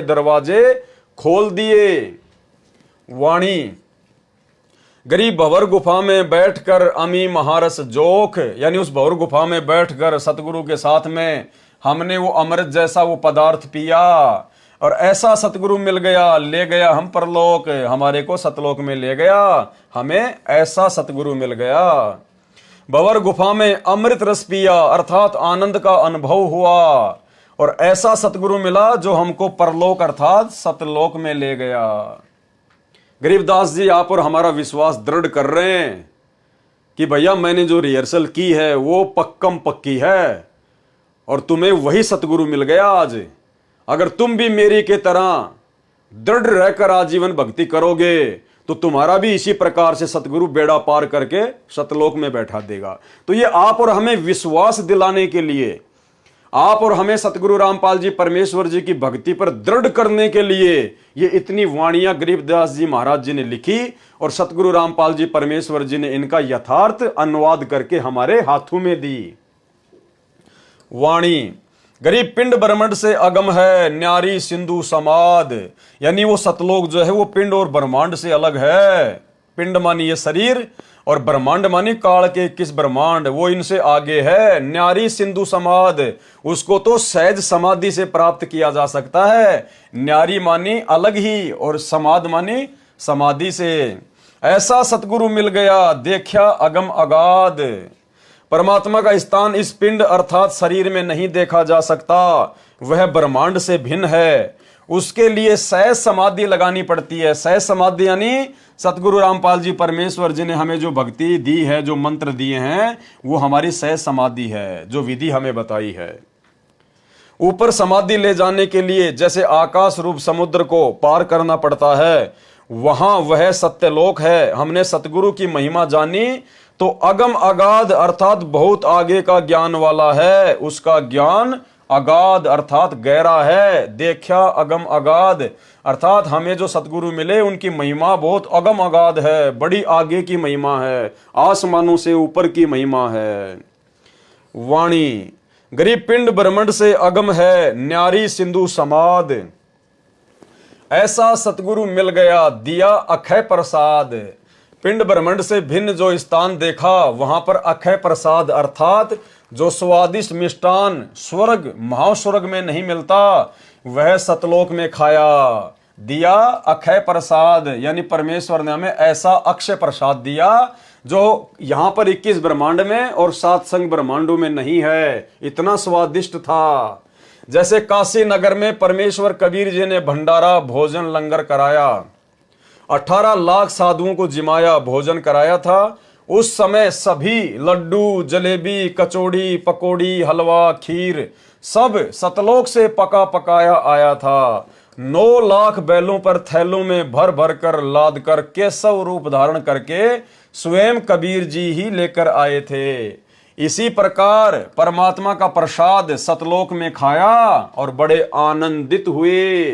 दरवाजे खोल दिए। वाणी, गरीब भंवर गुफा में बैठकर अमी महारस जोख, यानी उस भंवर गुफा में बैठकर सतगुरु के साथ में हमने वो अमृत जैसा वो पदार्थ पिया और ऐसा सतगुरु मिल गया, ले गया हम परलोक, हमारे को सतलोक में ले गया, हमें ऐसा सतगुरु मिल गया। भंवर गुफा में अमृत रस पिया अर्थात आनंद का अनुभव हुआ और ऐसा सतगुरु मिला जो हमको परलोक अर्थात सतलोक में ले गया। गरीबदास जी आप और हमारा विश्वास दृढ़ कर रहे हैं कि भैया मैंने जो रिहर्सल की है वो पक्कम पक्की है और तुम्हें वही सतगुरु मिल गया आज। अगर तुम भी मेरी के तरह दृढ़ रहकर आजीवन भक्ति करोगे तो तुम्हारा भी इसी प्रकार से सतगुरु बेड़ा पार करके सतलोक में बैठा देगा। तो ये आप और हमें विश्वास दिलाने के लिए, आप और हमें सतगुरु रामपाल जी परमेश्वर जी की भक्ति पर दृढ़ करने के लिए ये इतनी वाणियां गरीबदास जी महाराज जी ने लिखी और सतगुरु रामपाल जी परमेश्वर जी ने इनका यथार्थ अनुवाद करके हमारे हाथों में दी। वाणी, गरीब पिंड ब्रह्मांड से अगम है न्यारी सिंधु समाद, यानी वो सतलोक जो है वो पिंड और ब्रह्मांड से अलग है। पिंड मानी ये शरीर और ब्रह्मांड मानी काल के 21 ब्रह्मांड, वो इनसे आगे है। न्यारी सिंधु समाद, उसको तो सहज समाधि से प्राप्त किया जा सकता है। न्यारी मानी अलग ही और समाध मानी समाधि से। ऐसा सतगुरु मिल गया देखा अगम अगाध। परमात्मा का स्थान इस पिंड अर्थात शरीर में नहीं देखा जा सकता, वह ब्रह्मांड से भिन्न है। उसके लिए सहज समाधि लगानी पड़ती है। सहज समाधि यानी सतगुरु रामपाल जी परमेश्वर जी ने हमें जो भक्ति दी है, जो मंत्र दिए हैं, वो हमारी सहज समाधि है, जो विधि हमें बताई है। ऊपर समाधि ले जाने के लिए जैसे आकाश रूप समुद्र को पार करना पड़ता है, वहां वह सत्यलोक है। हमने सतगुरु की महिमा जानी तो अगम अगाध अर्थात बहुत आगे का ज्ञान वाला है। उसका ज्ञान अगाध अर्थात गहरा है। देखा अगम अगाध अर्थात हमें जो सतगुरु मिले उनकी महिमा बहुत अगम अगाध है, बड़ी आगे की महिमा है, आसमानों से ऊपर की महिमा है। वाणी, गरीब पिंड ब्रह्मांड से अगम है न्यारी सिंधु समाद, ऐसा सतगुरु मिल गया दिया अक्षय प्रसाद। पिंड ब्रह्मांड से भिन्न जो स्थान देखा वहां पर अक्षय प्रसाद अर्थात जो स्वादिष्ट मिष्टान स्वर्ग महास्वर्ग में नहीं मिलता वह सतलोक में खाया। दिया अक्षय प्रसाद यानी परमेश्वर ने हमें ऐसा अक्षय प्रसाद दिया जो यहां पर 21 ब्रह्मांड में और 7 संग ब्रह्मांडों में नहीं है। इतना स्वादिष्ट था। जैसे काशी नगर में परमेश्वर कबीर जी ने भंडारा भोजन लंगर कराया, 18 लाख साधुओं को जिमाया भोजन कराया था। उस समय सभी लड्डू जलेबी कचौड़ी पकौड़ी हलवा खीर सब सतलोक से पका पकाया आया था। 9 लाख बैलों पर थैलों में भर भर कर लाद कर केशव रूप धारण करके स्वयं कबीर जी ही लेकर आए थे। इसी प्रकार परमात्मा का प्रसाद सतलोक में खाया और बड़े आनंदित हुए।